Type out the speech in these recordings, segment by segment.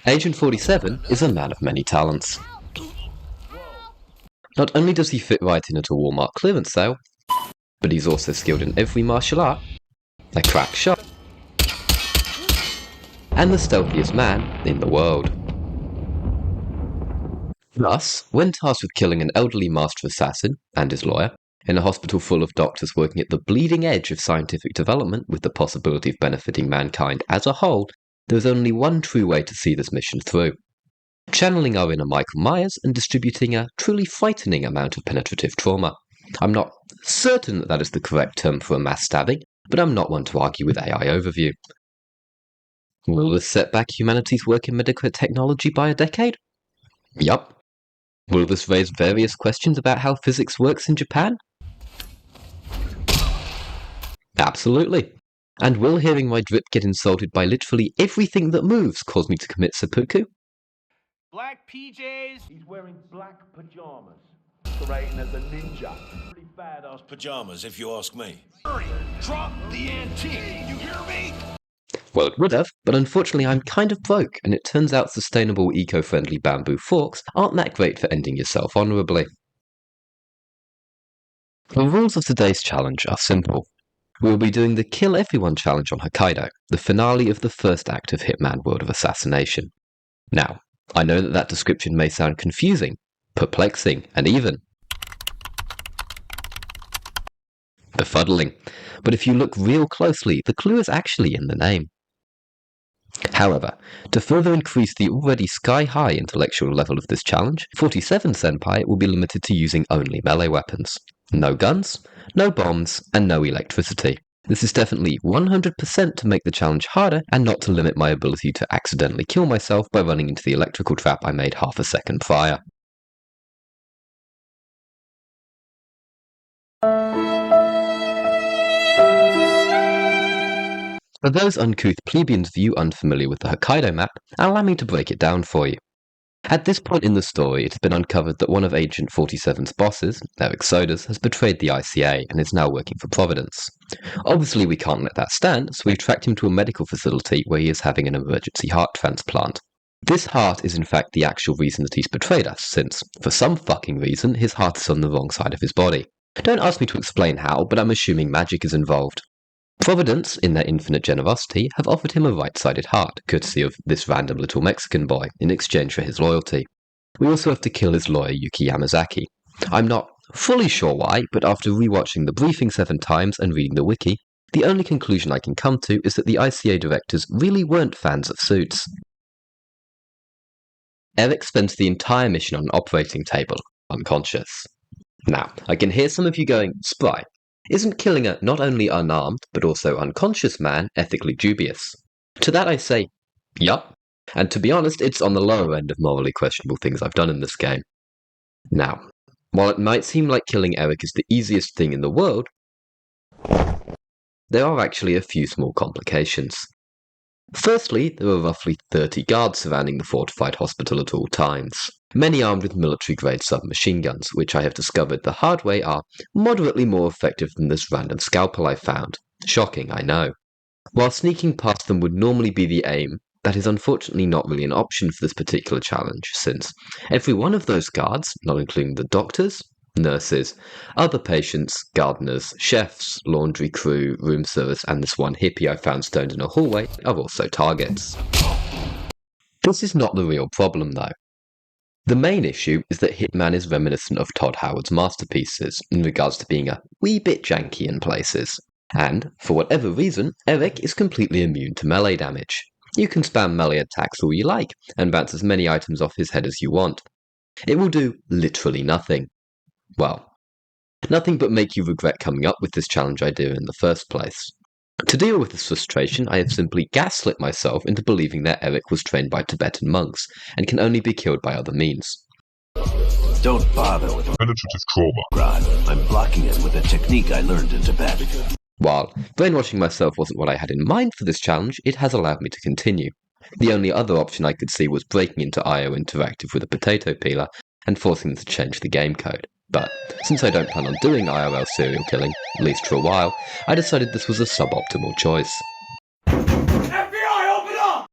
Agent 47 is a man of many talents. Not only does he fit right in at a Walmart clearance sale, but he's also skilled in every martial art, a crack shot, and the stealthiest man in the world. Thus, when tasked with killing an elderly master assassin and his lawyer, in a hospital full of doctors working at the bleeding edge of scientific development with the possibility of benefiting mankind as a whole, there is only one true way to see this mission through. Channeling our inner Michael Myers and distributing a truly frightening amount of penetrative trauma. I'm not certain that is the correct term for a mass stabbing, but I'm not one to argue with AI overview. Will this set back humanity's work in medical technology by a decade? Yup. Will this raise various questions about how physics works in Japan? Absolutely. And will hearing my drip get insulted by literally everything that moves cause me to commit seppuku? Black PJs. He's wearing black pajamas, masquerading as a ninja. Pretty badass Pajamas, if you ask me. Hurry, drop the antique. You hear me? Well, it would have, but unfortunately I'm kind of broke, and it turns out sustainable eco-friendly bamboo forks aren't that great for ending yourself honourably. The rules of today's challenge are simple. We will be doing the Kill Everyone challenge on Hokkaido, the finale of the first act of Hitman World of Assassination. Now, I know that description may sound confusing, perplexing, and even befuddling, but if you look real closely, the clue is actually in the name. However, to further increase the already sky-high intellectual level of this challenge, 47 Senpai will be limited to using only melee weapons. No guns, no bombs, and no electricity. This is definitely 100% to make the challenge harder and not to limit my ability to accidentally kill myself by running into the electrical trap I made half a second prior. For those uncouth plebeians of you unfamiliar with the Hokkaido map, allow me to break it down for you. At this point in the story, it has been uncovered that one of Agent 47's bosses, Eric Sodas, has betrayed the ICA and is now working for Providence. Obviously we can't let that stand, so we've tracked him to a medical facility where he is having an emergency heart transplant. This heart is in fact the actual reason that he's betrayed us, since, for some fucking reason, his heart is on the wrong side of his body. Don't ask me to explain how, but I'm assuming magic is involved. Providence, in their infinite generosity, have offered him a right-sided heart, courtesy of this random little Mexican boy, in exchange for his loyalty. We also have to kill his lawyer Yuki Yamazaki. I'm not fully sure why, but after rewatching the briefing 7 times and reading the wiki, the only conclusion I can come to is that the ICA directors really weren't fans of suits. Eric spends the entire mission on an operating table, unconscious. Now, I can hear some of you going, Spry, isn't killing a not only unarmed, but also unconscious man ethically dubious? To that I say, yup. And to be honest, it's on the lower end of morally questionable things I've done in this game. Now, while it might seem like killing Eric is the easiest thing in the world, there are actually a few small complications. Firstly, there are roughly 30 guards surrounding the fortified hospital at all times, many armed with military-grade submachine guns, which I have discovered the hard way are moderately more effective than this random scalpel I found. Shocking, I know. While sneaking past them would normally be the aim, that is unfortunately not really an option for this particular challenge, since every one of those guards, not including the doctors, nurses, other patients, gardeners, chefs, laundry crew, room service, and this one hippie I found stoned in a hallway are also targets. This is not the real problem though. The main issue is that Hitman is reminiscent of Todd Howard's masterpieces in regards to being a wee bit janky in places. And, for whatever reason, Eric is completely immune to melee damage. You can spam melee attacks all you like, and bounce as many items off his head as you want. It will do literally nothing. Well, nothing but make you regret coming up with this challenge idea in the first place. To deal with this frustration, I have simply gaslit myself into believing that Eric was trained by Tibetan monks, and can only be killed by other means. Don't bother with penetrative trauma. Rod. I'm blocking it with a technique I learned in Tibet. While brainwashing myself wasn't what I had in mind for this challenge, it has allowed me to continue. The only other option I could see was breaking into IO Interactive with a potato peeler and forcing them to change the game code. But since I don't plan on doing IRL serial killing, at least for a while, I decided this was a suboptimal choice. FBI, open up!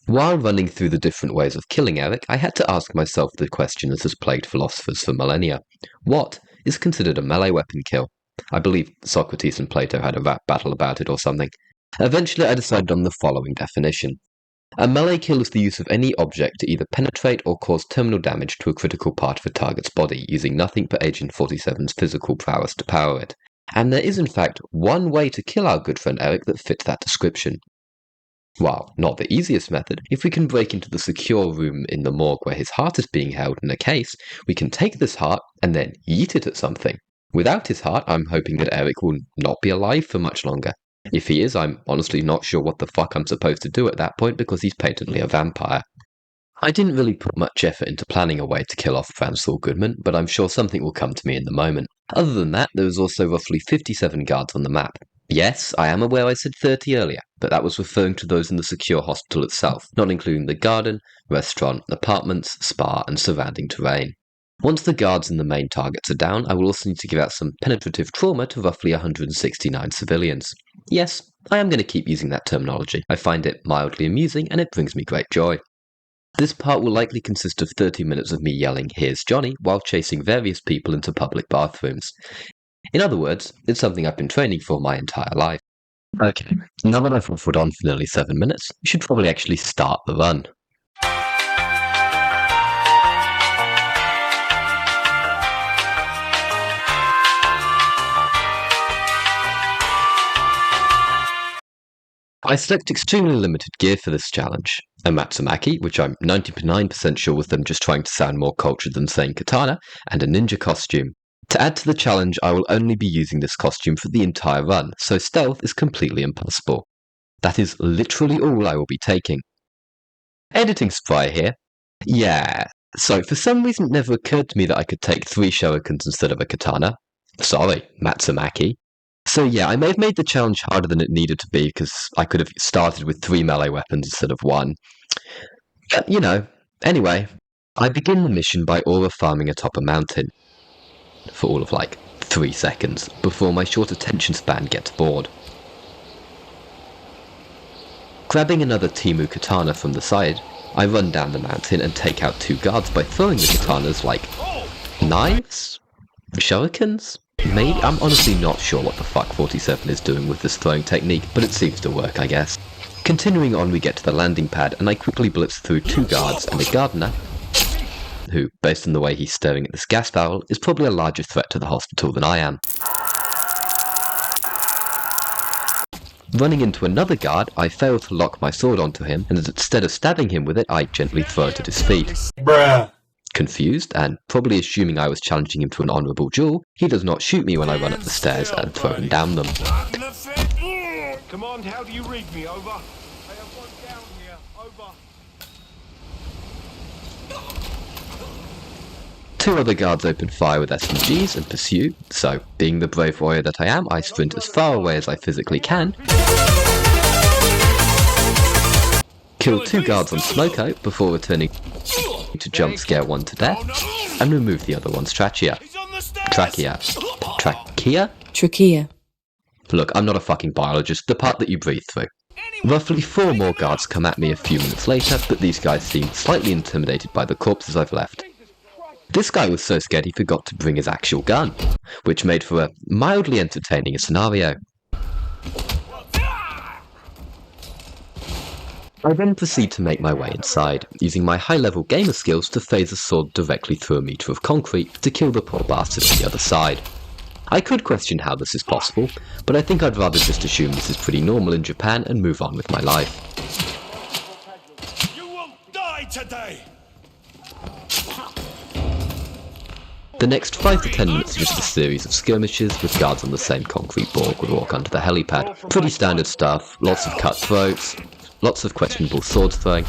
While running through the different ways of killing Eric, I had to ask myself the question that has plagued philosophers for millennia. What is considered a melee weapon kill? I believe Socrates and Plato had a rap battle about it or something. Eventually I decided on the following definition. A melee kill is the use of any object to either penetrate or cause terminal damage to a critical part of a target's body, using nothing but Agent 47's physical prowess to power it. And there is in fact one way to kill our good friend Eric that fits that description. While not the easiest method, if we can break into the secure room in the morgue where his heart is being held in a case, we can take this heart and then yeet it at something. Without his heart, I'm hoping that Eric will not be alive for much longer. If he is, I'm honestly not sure what the fuck I'm supposed to do at that point because he's patently a vampire. I didn't really put much effort into planning a way to kill off Van Saul Goodman, but I'm sure something will come to me in the moment. Other than that, there was also roughly 57 guards on the map. Yes, I am aware I said 30 earlier, but that was referring to those in the secure hospital itself, not including the garden, restaurant, apartments, spa, and surrounding terrain. Once the guards and the main targets are down, I will also need to give out some penetrative trauma to roughly 169 civilians. Yes, I am going to keep using that terminology. I find it mildly amusing and it brings me great joy. This part will likely consist of 30 minutes of me yelling, "Here's Johnny," while chasing various people into public bathrooms. In other words, it's something I've been training for my entire life. Okay, now that I've waffled on for nearly 7 minutes, we should probably actually start the run. I select extremely limited gear for this challenge. A Matsumaki, which I'm 99% sure was them just trying to sound more cultured than saying katana, and a ninja costume. To add to the challenge, I will only be using this costume for the entire run, so stealth is completely impossible. That is literally all I will be taking. Editing spray here. Yeah, so for some reason it never occurred to me that I could take 3 shurikens instead of a katana. Sorry, Matsumaki. So yeah, I may have made the challenge harder than it needed to be because I could have started with 3 melee weapons instead of 1. But, anyway, I begin the mission by aura farming atop a mountain for all of 3 seconds before my short attention span gets bored. Grabbing another Timu katana from the side, I run down the mountain and take out 2 guards by throwing the katanas like knives? Shurikens? Maybe? I'm honestly not sure what the fuck 47 is doing with this throwing technique, but it seems to work, I guess. Continuing on, we get to the landing pad, and I quickly blitz through 2 guards and a gardener, who, based on the way he's staring at this gas barrel, is probably a larger threat to the hospital than I am. Running into another guard, I fail to lock my sword onto him, and instead of stabbing him with it, I gently throw it at his feet. Bruh. Confused, and probably assuming I was challenging him to an honourable duel, he does not shoot me when I run up the stairs and throw him down them. Command, how do you read me? Over. I have one down here. Over. 2 other guards open fire with SMGs and pursue, so, being the brave warrior that I am, I sprint as far away as I physically can, kill 2 guards on Smoko before returning to jump scare 1 to death, and remove the other one's trachea. Trachea. Look, I'm not a fucking biologist, the part that you breathe through. Roughly 4 more guards come at me a few minutes later, but these guys seem slightly intimidated by the corpses I've left. This guy was so scared he forgot to bring his actual gun, which made for a mildly entertaining scenario. I then proceed to make my way inside, using my high-level gamer skills to phase a sword directly through a metre of concrete to kill the poor bastard on the other side. I could question how this is possible, but I think I'd rather just assume this is pretty normal in Japan and move on with my life. You will die today. The next 5 to 10 minutes are just a series of skirmishes with guards on the same concrete board we walk onto the helipad. Pretty standard stuff, lots of cutthroats, lots of questionable sword throwing,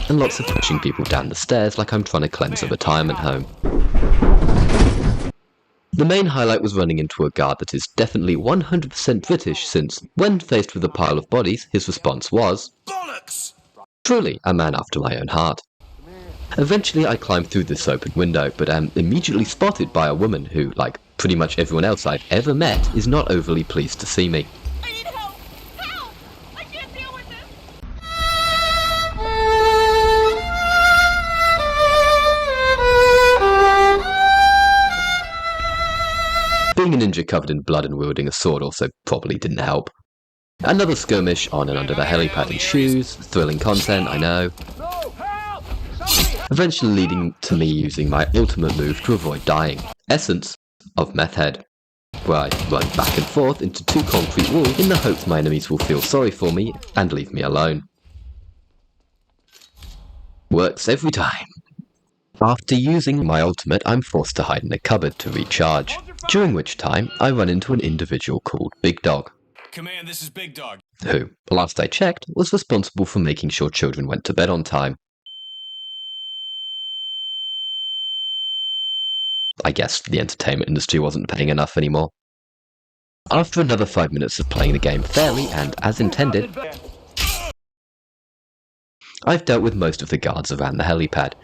and lots of pushing people down the stairs like I'm trying to cleanse a retirement home. The main highlight was running into a guard that is definitely 100% British since, when faced with a pile of bodies, his response was, "Bollocks!" Truly, a man after my own heart. Eventually I climb through this open window, but am immediately spotted by a woman who, like pretty much everyone else I've ever met, is not overly pleased to see me. I need help! Help! I can't deal with this! ninja covered in blood and wielding a sword also probably didn't help. Another skirmish on and under the helipad ensues, thrilling content, I know, eventually leading to me using my ultimate move to avoid dying, essence of Meth Head, where I run back and forth into two concrete walls in the hopes my enemies will feel sorry for me and leave me alone. Works every time. After using my ultimate, I'm forced to hide in a cupboard to recharge, during which time I run into an individual called Big Dog. Command, this is Big Dog. Who, last I checked, was responsible for making sure children went to bed on time. I guess the entertainment industry wasn't paying enough anymore. After another 5 minutes of playing the game fairly and as intended, I've dealt with most of the guards around the helipad,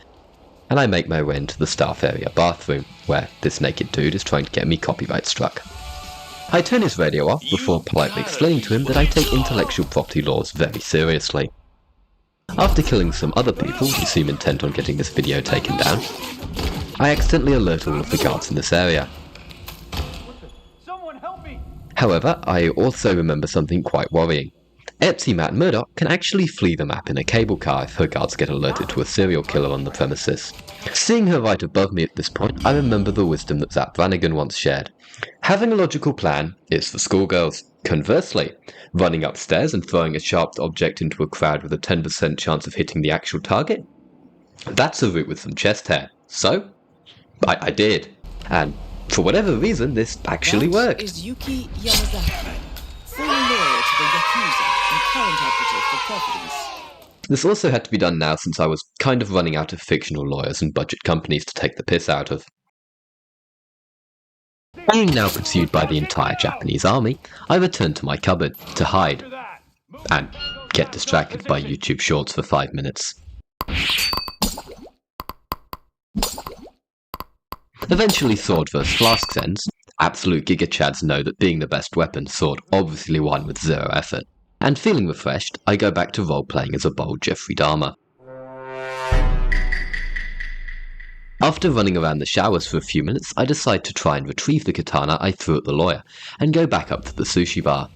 and I make my way into the staff area bathroom, where this naked dude is trying to get me copyright struck. I turn his radio off before politely explaining to him that I take intellectual property laws very seriously. After killing some other people who seem intent on getting this video taken down, I accidentally alert all of the guards in this area. Someone help me! However, I also remember something quite worrying. Etsy Matt Murdoch can actually flee the map in a cable car if her guards get alerted to a serial killer on the premises. Seeing her right above me at this point, I remember the wisdom that Zap Brannigan once shared. Having a logical plan is for schoolgirls. Conversely, running upstairs and throwing a sharp object into a crowd with a 10% chance of hitting the actual target? That's a route with some chest hair. So, I did. And for whatever reason, this actually worked. That is Yuki Yamazaki, former lawyer to the Yakuza and current operative for properties. This also had to be done now since I was kind of running out of fictional lawyers and budget companies to take the piss out of. Being now pursued by the entire Japanese army, I returned to my cupboard to hide and get distracted by YouTube shorts for 5 minutes. Eventually sword vs flasks ends. Absolute Giga Chads know that being the best weapon, sword obviously won with zero effort. And feeling refreshed, I go back to role-playing as a bold Jeffrey Dahmer. After running around the showers for a few minutes, I decide to try and retrieve the katana I threw at the lawyer, and go back up to the sushi bar.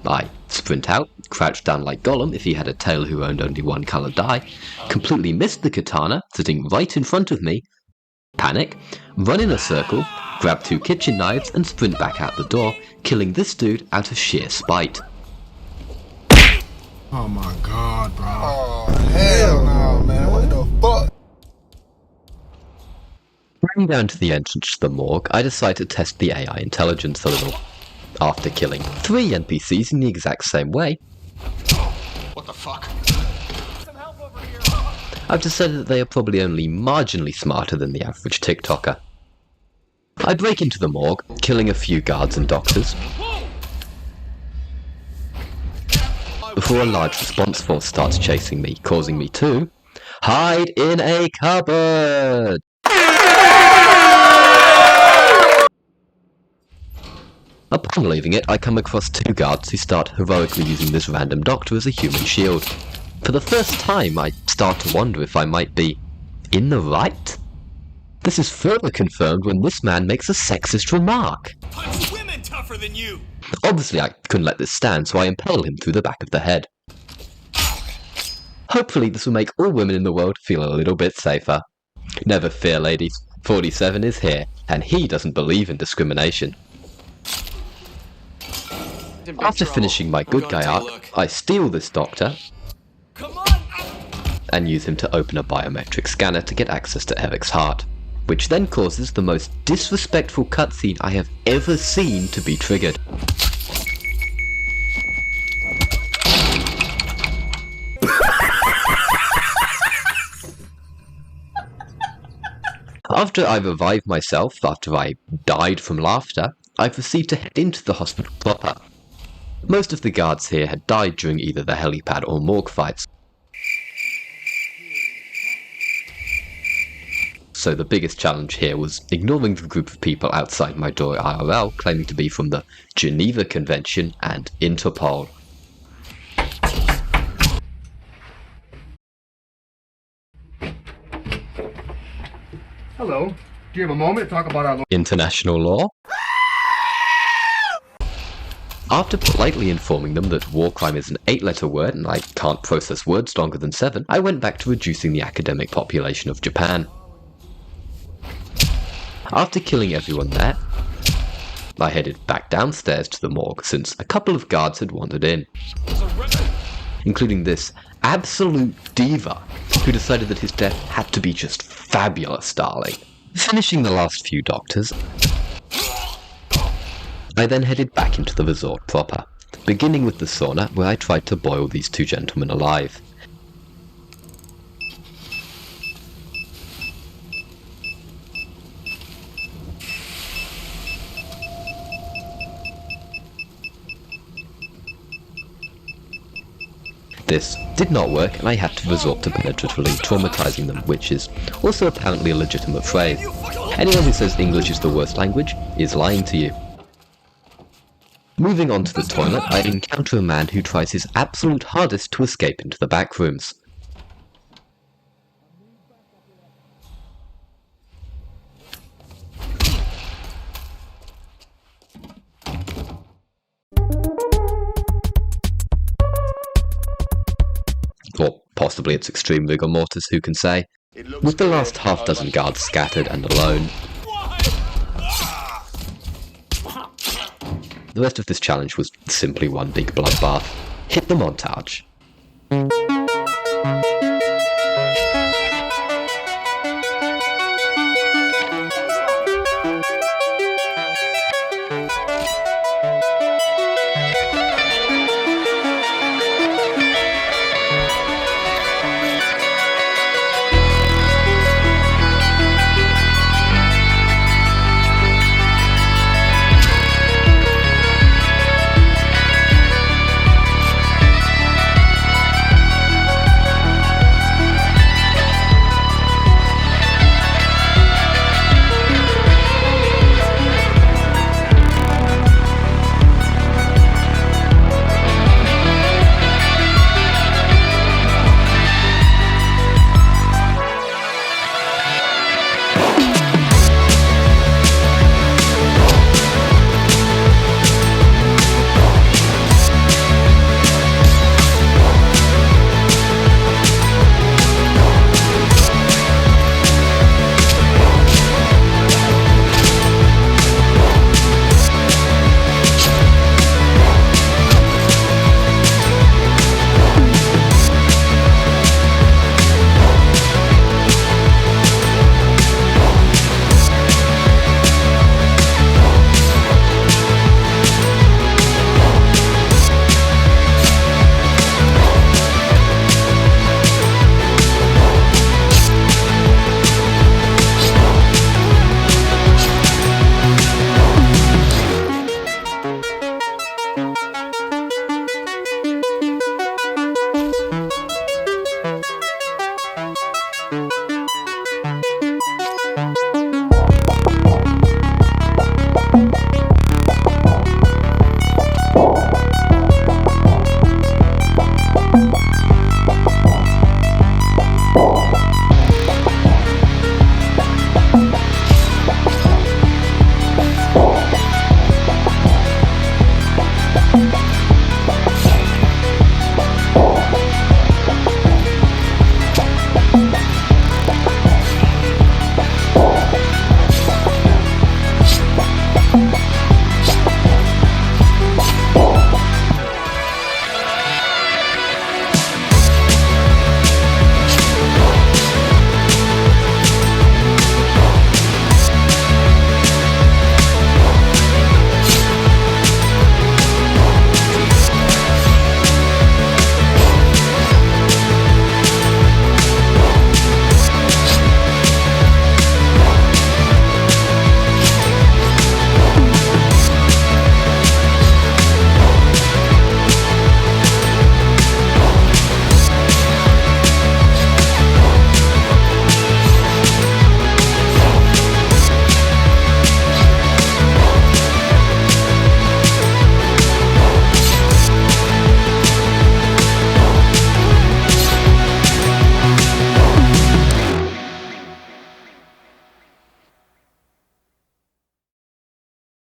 I sprint out, crouch down like Gollum if he had a tail who owned only one coloured die, completely missed the katana sitting right in front of me, panic, run in a circle, grab 2 kitchen knives and sprint back out the door, killing this dude out of sheer spite. Oh my god, bro. Oh, hell no, man. What the fuck? Running down to the entrance to the morgue, I decide to test the AI intelligence a little. After killing 3 NPCs in the exact same way, What the fuck? Some help over here! I've decided that they are probably only marginally smarter than the average TikToker. I break into the morgue, killing a few guards and doctors, before a large response force starts chasing me, causing me to hide in a cupboard! Upon leaving it, I come across 2 guards who start heroically using this random doctor as a human shield. For the first time, I start to wonder if I might be in the right? This is further confirmed when this man makes a sexist remark. Punch women tougher than you! Obviously, I couldn't let this stand, so I impale him through the back of the head. Hopefully, this will make all women in the world feel a little bit safer. Never fear, ladies. 47 is here, and he doesn't believe in discrimination. After finishing my good guy arc, I steal this doctor and use him to open a biometric scanner to get access to Eric's heart, which then causes the most disrespectful cutscene I have ever seen to be triggered. After I revived myself, after I died from laughter, I proceed to head into the hospital proper. Most of the guards here had died during either the helipad or morgue fights, so the biggest challenge here was ignoring the group of people outside my door IRL claiming to be from the Geneva Convention and Interpol. Hello. Do you have a moment to talk about our International law? After politely informing them that war crime is an 8-letter word and I can't process words longer than 7, I went back to reducing the academic population of Japan. After killing everyone there, I headed back downstairs to the morgue since a couple of guards had wandered in, including this absolute diva who decided that his death had to be just fabulous, darling. Finishing the last few doctors, I then headed back into the resort proper, beginning with the sauna where I tried to boil these two gentlemen alive. This did not work and I had to resort to penetratively traumatizing them, which is also apparently a legitimate phrase. Anyone who says English is the worst language is lying to you. Moving on to the toilet, I encounter a man who tries his absolute hardest to escape into the back rooms. Or possibly it's extreme rigor mortis, who can say? With the last half-dozen guards scattered and alone, the rest of this challenge was simply one big bloodbath. Hit the montage.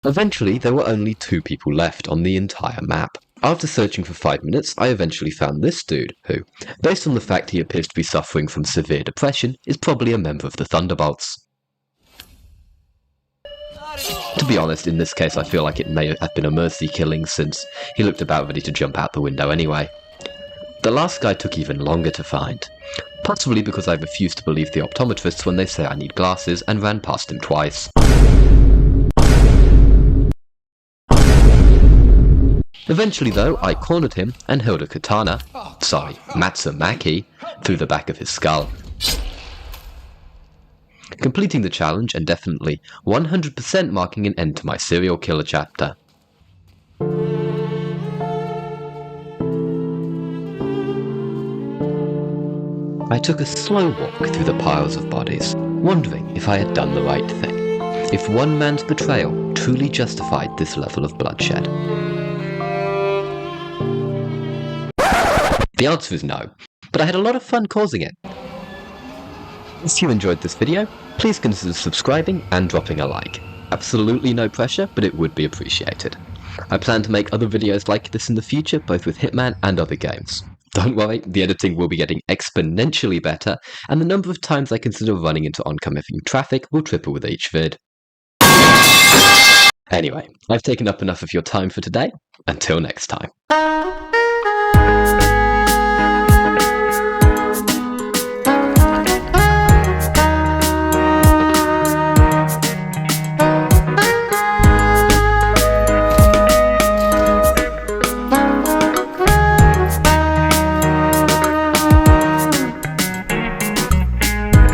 Eventually, there were only 2 people left on the entire map. After searching for 5 minutes, I eventually found this dude, who, based on the fact he appears to be suffering from severe depression, is probably a member of the Thunderbolts. To be honest, in this case I feel like it may have been a mercy killing since he looked about ready to jump out the window anyway. The last guy took even longer to find, possibly because I refused to believe the optometrists when they say I need glasses and ran past him twice. Eventually though, I cornered him and held a katana, Matsumaki, through the back of his skull. Completing the challenge and definitely 100% marking an end to my serial killer chapter. I took a slow walk through the piles of bodies, wondering if I had done the right thing, if one man's betrayal truly justified this level of bloodshed. The answer is no, but I had a lot of fun causing it. If you enjoyed this video, please consider subscribing and dropping a like. Absolutely no pressure, but it would be appreciated. I plan to make other videos like this in the future, both with Hitman and other games. Don't worry, the editing will be getting exponentially better, and the number of times I consider running into oncoming traffic will triple with each vid. Anyway, I've taken up enough of your time for today. Until next time.